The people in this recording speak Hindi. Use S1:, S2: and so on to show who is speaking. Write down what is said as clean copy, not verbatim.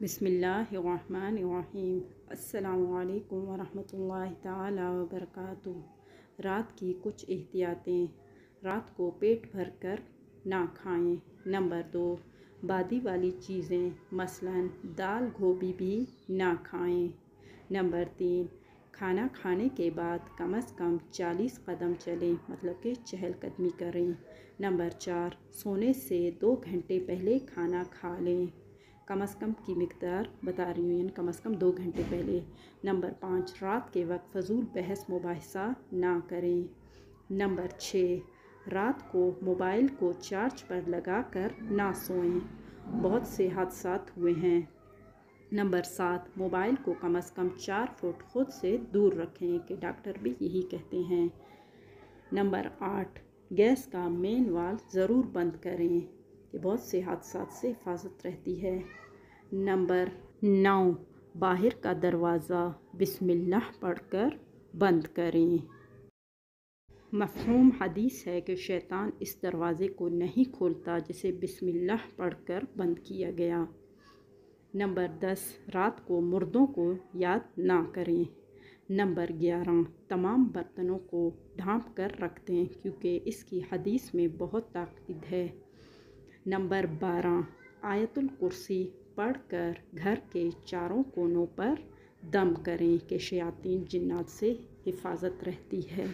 S1: बिस्मिल्लाहिर्रहमानिर्रहीम। अस्सलामुअलैकुम वरहमतुल्लाहि ताला वबरकातुहू। रात की कुछ एहतियातें। रात को पेट भर कर ना खाएं। नंबर 2, बादी वाली चीज़ें मसलन दाल गोभी भी ना खाएं। नंबर 3, खाना खाने के बाद कम से कम 40 कदम चलें, मतलब कि चहलकदमी करें। नंबर 4, सोने से 2 घंटे पहले खाना खा लें। कम से कम की मिकदार बता रही हूँ, यानी कम से कम 2 घंटे पहले। नंबर 5, रात के वक्त फजूल बहस मुबाहिसा ना करें। नंबर 6, रात को मोबाइल को चार्ज पर लगा कर ना सोएं। बहुत से हादसात हुए हैं। नंबर 7, मोबाइल को कम से कम 4 फुट खुद से दूर रखें, कि डॉक्टर भी यही कहते हैं। नंबर 8, गैस का मेन वाल्व ज़रूर बंद करें, कि बहुत से हादसात से हिफाजत रहती है। नंबर 9, बाहर का दरवाज़ा बिस्मिल्लाह पढ़कर बंद करें। मफ़हूम हदीस है कि शैतान इस दरवाज़े को नहीं खोलता जिसे बिस्मिल्लाह पढ़कर बंद किया गया। नंबर 10, रात को मुर्दों को याद ना करें। नंबर 11, तमाम बर्तनों को ढाँप कर रख दें, क्योंकि इसकी हदीस में बहुत ताक़ीद है। नंबर 12, आयतुल कुर्सी पढ़कर घर के चारों कोनों पर दम करें, कि शयातीन जिन्नात से हिफाजत रहती है।